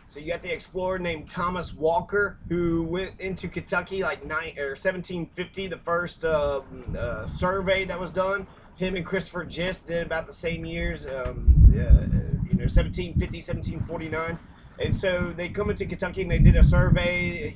So you got the explorer named Thomas Walker, who went into Kentucky like 1750, the first survey that was done. Him and Christopher Gist did about the same years, 1750, 1749. And so they come into Kentucky and they did a survey,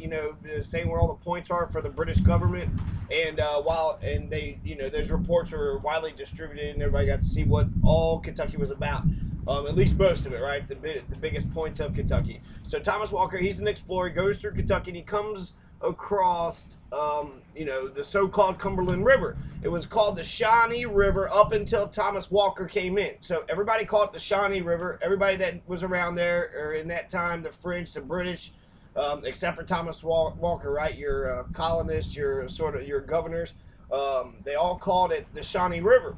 saying where all the points are for the British government. And those reports were widely distributed, and everybody got to see what all Kentucky was about. At least most of it, right? The biggest points of Kentucky. So Thomas Walker, he's an explorer, goes through Kentucky, and he comes across, the so-called Cumberland River. It was called the Shawnee River up until Thomas Walker came in. So everybody called it the Shawnee River. Everybody that was around there, or in that time, the French, the British, except for Thomas Walker, right? Your colonists, your governors, they all called it the Shawnee River.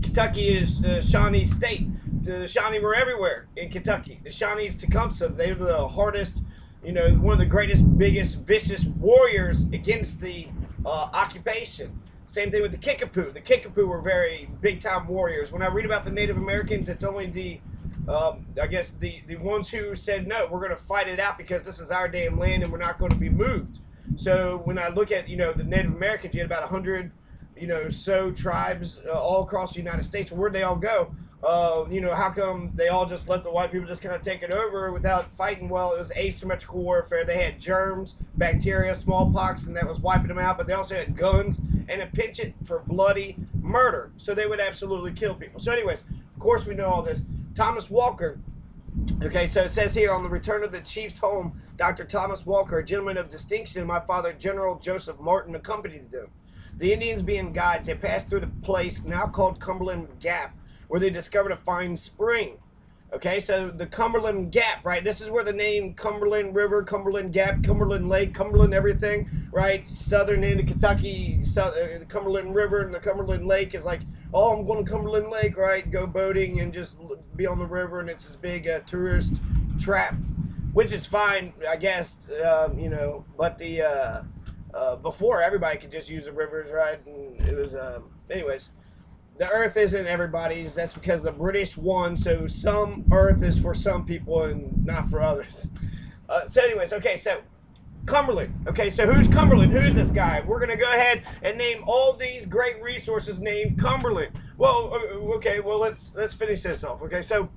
Kentucky is Shawnee state. The Shawnee were everywhere in Kentucky. The Shawnees Tecumseh, they were the hardest, one of the greatest, biggest, vicious warriors against the occupation. Same thing with the Kickapoo. The Kickapoo were very big-time warriors. When I read about the Native Americans, it's only the ones who said, no, we're going to fight it out because this is our damn land and we're not going to be moved. So when I look at, the Native Americans, you had about 100, so tribes all across the United States. Where'd they all go? How come they all just let the white people just kind of take it over without fighting? Well, it was asymmetrical warfare. They had germs, bacteria, smallpox, and that was wiping them out. But they also had guns and a penchant for bloody murder. So they would absolutely kill people. So anyways, of course we know all this. Thomas Walker. Okay, so it says here, on the return of the chief's home, Dr. Thomas Walker, a gentleman of distinction, and my father, General Joseph Martin, accompanied them. The Indians being guides, they passed through the place now called Cumberland Gap, where they discovered a fine spring. Okay, so the Cumberland Gap, right? This is where the name Cumberland River, Cumberland Gap, Cumberland Lake, Cumberland everything, right? Southern end of Kentucky, the Cumberland River and the Cumberland Lake is like, oh, I'm going to Cumberland Lake, right? Go boating and just be on the river, and it's this big tourist trap, which is fine, I guess, but the before everybody could just use the rivers, right? And it was, anyways. The earth isn't everybody's. That's because the British won, so some earth is for some people and not for others. So anyways, okay, so Cumberland. Okay, so who's Cumberland? Who's this guy? We're going to go ahead and name all these great resources named Cumberland. Well, okay, well, let's finish this off. Okay, so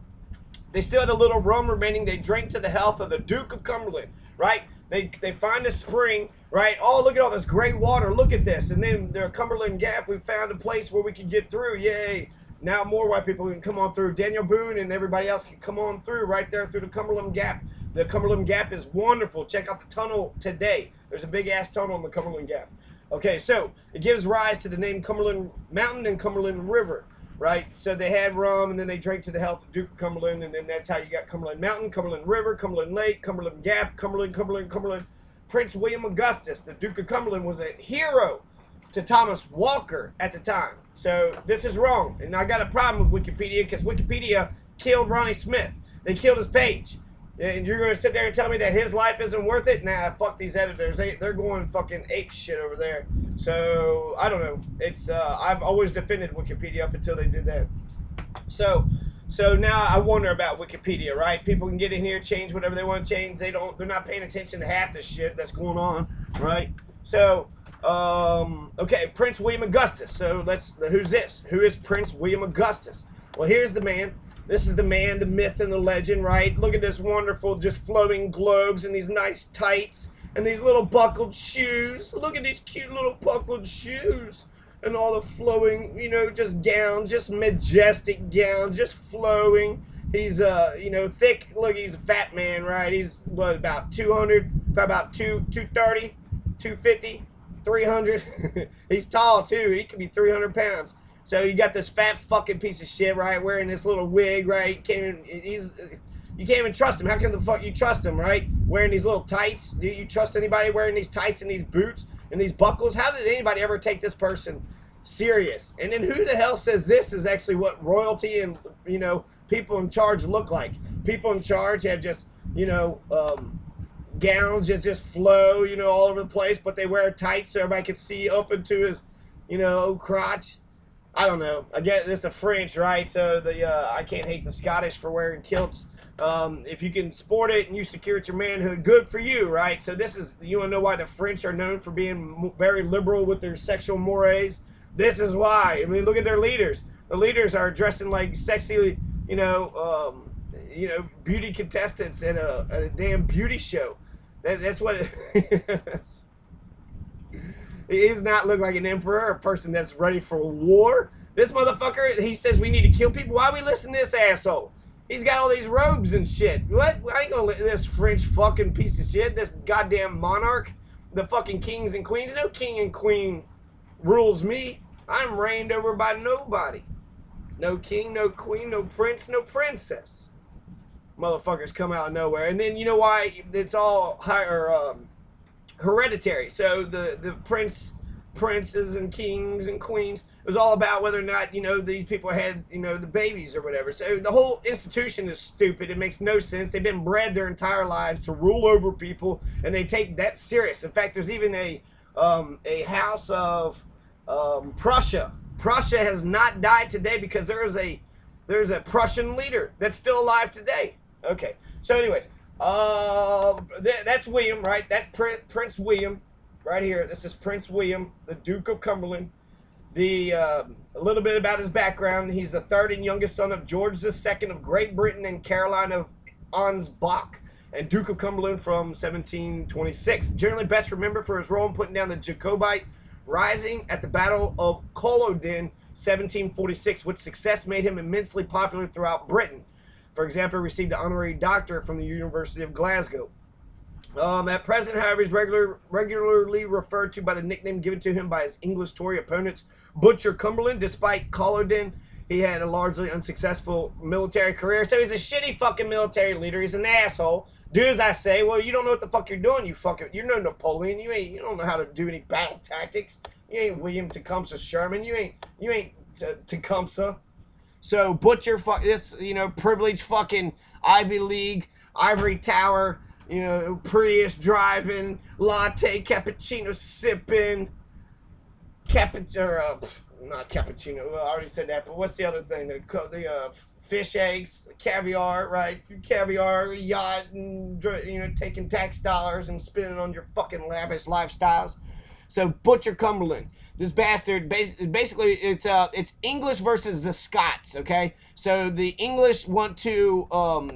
they still had a little rum remaining. They drank to the health of the Duke of Cumberland, right? They find a spring, right? Oh, look at all this great water. Look at this. And then the Cumberland Gap, we found a place where we can get through. Yay. Now more white people can come on through. Daniel Boone and everybody else can come on through right there through the Cumberland Gap. The Cumberland Gap is wonderful. Check out the tunnel today. There's a big-ass tunnel on the Cumberland Gap. Okay, so it gives rise to the name Cumberland Mountain and Cumberland River, right? So they had rum, and then they drank to the health of Duke of Cumberland, and then that's how you got Cumberland Mountain, Cumberland River, Cumberland Lake, Cumberland Gap, Cumberland. Prince William Augustus, the Duke of Cumberland, was a hero to Thomas Walker at the time. So this is wrong, and I got a problem with Wikipedia because Wikipedia killed Ronnie Smith. They killed his page. And you're going to sit there and tell me that his life isn't worth it? Nah, fuck these editors. They're going fucking ape shit over there. So, I don't know. It's I've always defended Wikipedia up until they did that. So now I wonder about Wikipedia, right? People can get in here, change whatever they want to change. They're not paying attention to half the shit that's going on, right? So, okay, Prince William Augustus. So who's this? Who is Prince William Augustus? Well, here's the man. This is the man, the myth, and the legend, right? Look at this wonderful, just floating globes and these nice tights and these little buckled shoes. Look at these cute little buckled shoes and all the flowing, just gowns, just majestic gowns, just flowing. He's, thick. Look, he's a fat man, right? He's, what, about 200, about 230, 250, 300. He's tall, too. He could be 300 pounds. So you got this fat fucking piece of shit, right, wearing this little wig, right? You can't even trust him. How can the fuck you trust him, right? Wearing these little tights. Do you trust anybody wearing these tights and these boots and these buckles? How did anybody ever take this person serious? And then who the hell says this is actually what royalty and, people in charge look like? People in charge have just, gowns that just flow, all over the place, but they wear tights so everybody can see up into his, crotch. I don't know. I get this the French, right? So I can't hate the Scottish for wearing kilts, If you can sport it and you secure it your manhood, good for you, right? So this is, you want to know why the French are known for being very liberal with their sexual mores? This is why. I mean, look at their leaders. The leaders are dressing like sexy, beauty contestants at a damn beauty show. That's what it he does not look like an emperor, a person that's ready for war. This motherfucker, he says we need to kill people. Why we listen to this asshole? He's got all these robes and shit. What? I ain't gonna let this French fucking piece of shit, this goddamn monarch, the fucking kings and queens. No king and queen rules me. I'm reigned over by nobody. No king, no queen, no prince, no princess. Motherfuckers come out of nowhere. And then you know why? It's all hereditary. So the princes and kings and queens, it was all about whether or not, these people had, the babies or whatever. So the whole institution is stupid. It makes no sense. They've been bred their entire lives to rule over people, and they take that serious. In fact, there's even a house of Prussia. Prussia has not died today because there's a Prussian leader that's still alive today. Okay. So anyways, that's William, right? That's Prince William. Right here, this is Prince William, the Duke of Cumberland. A little bit about his background. He's the third and youngest son of George II of Great Britain and Caroline of Ansbach, and Duke of Cumberland from 1726. Generally best remembered for his role in putting down the Jacobite rising at the Battle of Culloden, 1746, which success made him immensely popular throughout Britain. For example, he received an honorary doctorate from the University of Glasgow. At present, however, he's regularly referred to by the nickname given to him by his English Tory opponents, Butcher Cumberland. Despite Culloden, he had a largely unsuccessful military career. So he's a shitty fucking military leader. He's an asshole. Do as I say. Well, you don't know what the fuck you're doing, you're no Napoleon. You don't know how to do any battle tactics. You ain't William Tecumseh Sherman. You ain't Tecumseh. So Butcher, this, privileged fucking Ivy League, ivory tower, Prius driving, latte cappuccino sipping, not cappuccino. I already said that, but what's the other thing? The fish eggs, caviar, right? Caviar, yacht, and taking tax dollars and spending on your fucking lavish lifestyles. So Butcher Cumberland, this bastard, basically it's English versus the Scots, okay? So the English want to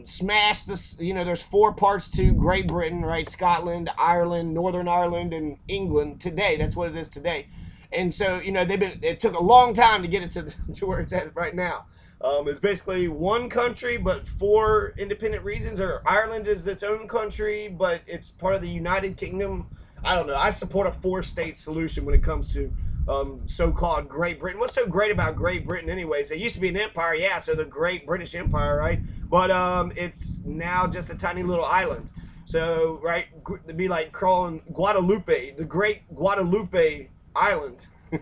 smash this, there's 4 parts to Great Britain, right? Scotland, Ireland, Northern Ireland, and England today. That's what it is today. And so, it took a long time to get it to where it's at right now. It's basically one country, but 4 independent regions, or Ireland is its own country, but it's part of the United Kingdom. I don't know. I support a 4-state solution when it comes to so-called Great Britain. What's so great about Great Britain anyways? It used to be an empire, yeah, so the Great British Empire, right? But it's now just a tiny little island. So, right, it'd be like calling Guadalupe, the Great Guadalupe Island. I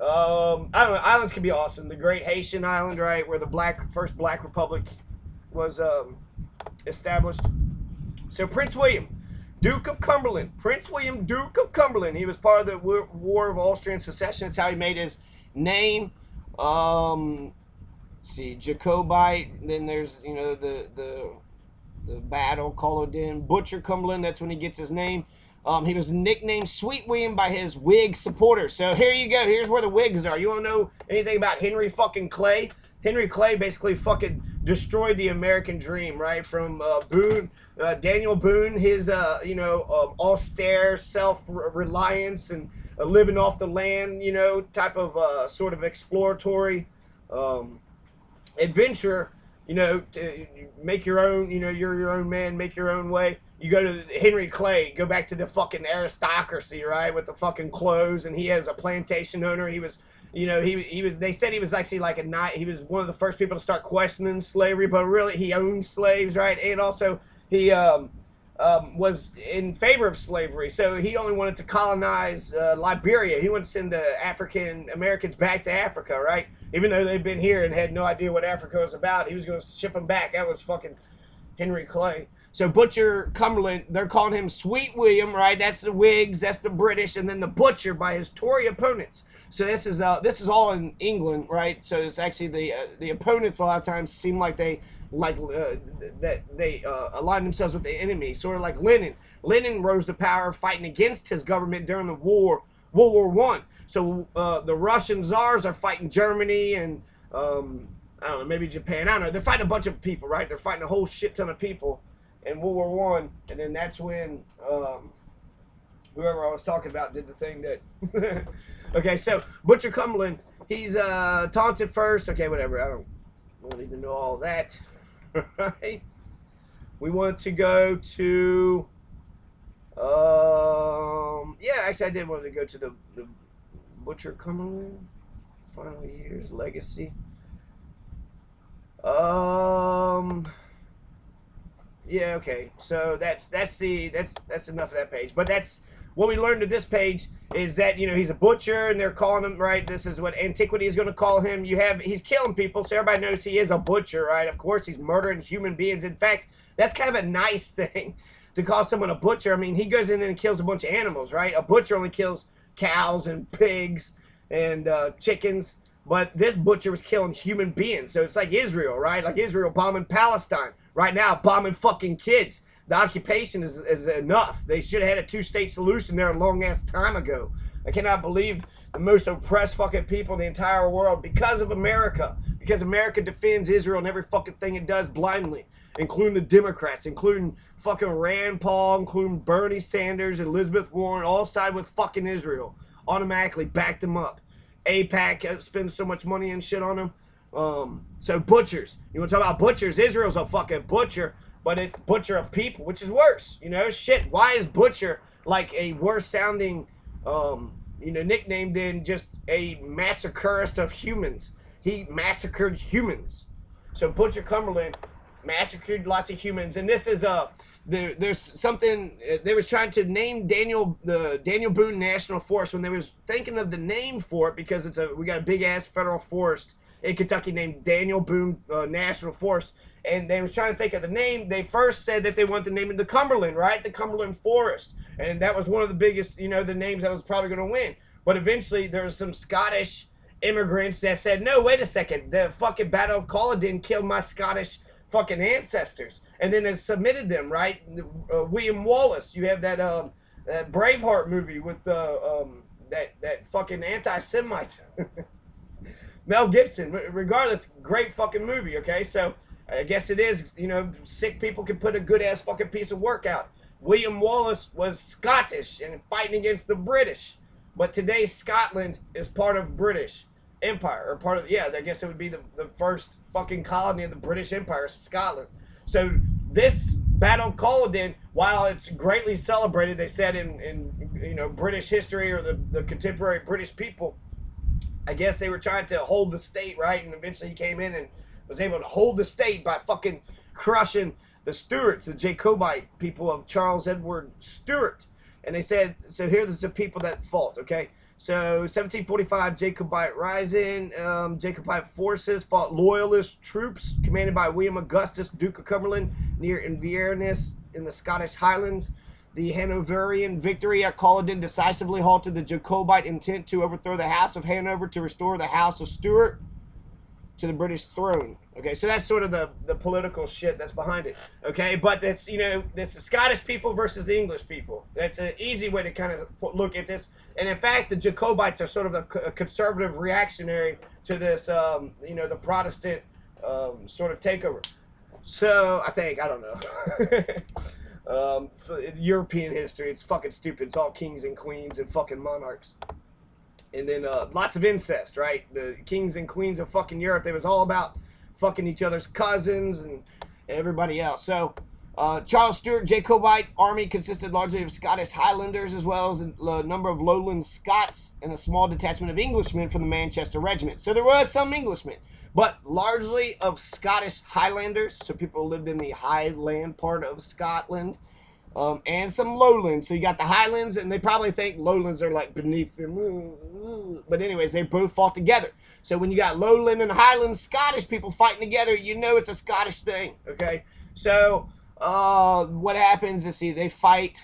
don't know, islands can be awesome. The Great Haitian Island, right, where the first Black Republic was established. So Prince William, Duke of Cumberland. Prince William, Duke of Cumberland. He was part of the War of Austrian Succession. That's how he made his name. Let's see, Jacobite. Then there's, the battle, Culloden. Butcher Cumberland, that's when he gets his name. He was nicknamed Sweet William by his Whig supporters. So here you go. Here's where the Whigs are. You want to know anything about Henry fucking Clay? Henry Clay basically fucking destroyed the American dream, right? From Boone, Daniel Boone, his austere self-reliance and living off the land, type of sort of exploratory adventure. To make your own, you're your own man, make your own way. You go to Henry Clay, go back to the fucking aristocracy, right, with the fucking clothes, and he has a plantation owner. He was, they said he was actually like a knight. He was one of the first people to start questioning slavery, but really he owned slaves, right, and also he was in favor of slavery. So he only wanted to colonize Liberia. He wanted to send African Americans back to Africa, right? Even though they've been here and had no idea what Africa was about, he was going to ship them back. That was fucking Henry Clay. So Butcher Cumberland, they're calling him Sweet William, right? That's the Whigs, that's the British, and then the Butcher by his Tory opponents. So this is all in England, right? So it's actually the opponents a lot of times seem like they that they aligned themselves with the enemy, sort of like Lenin. Lenin rose to power fighting against his government during the World War One. So the Russian czars are fighting Germany and I don't know, maybe Japan. I don't know. They're fighting a bunch of people, right? They're fighting a whole shit ton of people in World War One, and then that's when whoever I was talking about did the thing that. Okay, so Butcher Cumberland, he's taunted first. Okay, whatever. I don't need to know all that. Right? We want to go to. Yeah, actually, I did want to go to the Butcher Cumberland final years legacy. Yeah, okay. So that's enough of that page. But that's what we learned at this page is that, you know, he's a butcher and they're calling him, right? This is what antiquity is going to call him. He's killing people, so everybody knows he is a butcher, right? Of course, he's murdering human beings. In fact, that's kind of a nice thing to call someone a butcher. I mean, he goes in and kills a bunch of animals, right? A butcher only kills cows and pigs and chickens. But this butcher was killing human beings. So it's like Israel, right? Like Israel bombing Palestine. Right now, bombing fucking kids. The occupation is enough. They should have had a two-state solution there a long-ass time ago. I cannot believe the most oppressed fucking people in the entire world because of America. Because America defends Israel and every fucking thing it does blindly. Including the Democrats, including fucking Rand Paul, including Bernie Sanders, Elizabeth Warren, all side with fucking Israel. Automatically backed them up. AIPAC spends so much money and shit on them. So butchers. You want to talk about butchers? Israel's a fucking butcher, but it's butcher of people, which is worse. You know, shit. Why is butcher like a worse sounding, nickname than just a massacrist of humans? He massacred humans. So Butcher Cumberland massacred lots of humans, and this is there's something they was trying to name the Daniel Boone National Forest when they was thinking of the name for it because we got a big ass federal forest in Kentucky named Daniel Boone National Forest, and they was trying to think of the name. They first said that they wanted to name it the Cumberland, right? The Cumberland Forest, and that was one of the biggest, the names that was probably going to win. But eventually there was some Scottish immigrants that said, no, wait a second, the fucking Battle of Culloden killed my Scottish fucking ancestors, and then it submitted them, right? William Wallace, you have that Braveheart movie with that fucking anti-Semite Mel Gibson. Regardless, great fucking movie. Okay, so I guess it is, sick people can put a good ass fucking piece of work out. William Wallace was Scottish and fighting against the British, but today Scotland is part of British Empire, or part of, I guess it would be the first fucking colony of the British Empire, Scotland. So this Battle of Culloden, while it's greatly celebrated, they said in British history or the contemporary British people, I guess they were trying to hold the state, right? And eventually he came in and was able to hold the state by fucking crushing the Stuarts, the Jacobite people of Charles Edward Stuart. And they said, so here's the people that fought, okay? So 1745 Jacobite rising, Jacobite forces fought loyalist troops commanded by William Augustus, Duke of Cumberland, near Inverness in the Scottish Highlands. The Hanoverian victory at Culloden decisively halted the Jacobite intent to overthrow the House of Hanover to restore the House of Stuart to the British throne. Okay, so that's sort of the political shit that's behind it. Okay, but that's, this is Scottish people versus the English people. That's an easy way to kind of look at this. And in fact, the Jacobites are sort of a conservative reactionary to this, the Protestant sort of takeover. So I don't know. European history, it's fucking stupid. It's all kings and queens and fucking monarchs. And then lots of incest, right? The kings and queens of fucking Europe, they was all about fucking each other's cousins and everybody else. So Charles Stuart Jacobite army consisted largely of Scottish Highlanders as well as a number of lowland Scots and a small detachment of Englishmen from the Manchester Regiment. So there was some Englishmen, but largely of Scottish Highlanders, so people who lived in the highland part of Scotland, and some lowlands. So you got the Highlands, and they probably think lowlands are like beneath them. But anyways, they both fought together. So when you got lowland and Highland Scottish people fighting together, it's a Scottish thing, okay? So what happens is, they fight,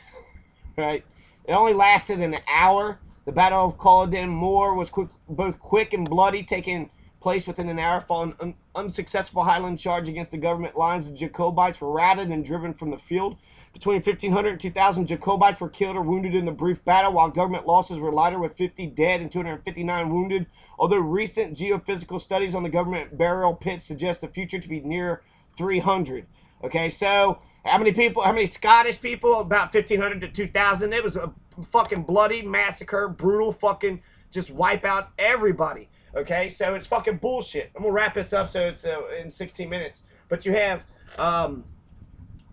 right? It only lasted an hour. The Battle of Culloden Moor was both quick and bloody, taking place within an hour following an unsuccessful Highland charge against the government lines. The Jacobites were routed and driven from the field. Between 1,500 and 2,000 Jacobites were killed or wounded in the brief battle, while government losses were lighter with 50 dead and 259 wounded. Although recent geophysical studies on the government burial pits suggest the future to be near 300. Okay, so how many people, how many Scottish people? About 1,500 to 2,000. It was a fucking bloody massacre, brutal fucking just wipe out everybody. Okay, so it's fucking bullshit. I'm gonna wrap this up so it's in 16 minutes. But you have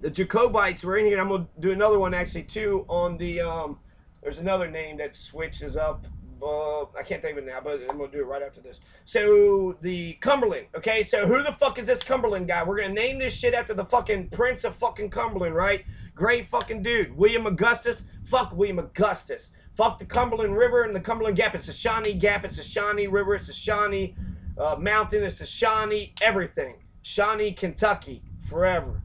the Jacobites were in here, and I'm gonna do another one actually too on the there's another name that switches up. I can't think of it now, but I'm gonna do it right after this. So the Cumberland, okay. So who the fuck is this Cumberland guy? We're gonna name this shit after the fucking Prince of fucking Cumberland, right? Great fucking dude, William Augustus. Fuck William Augustus. Fuck the Cumberland River and the Cumberland Gap. It's a Shawnee Gap. It's a Shawnee River. It's a Shawnee mountain. It's a Shawnee everything. Shawnee, Kentucky, forever.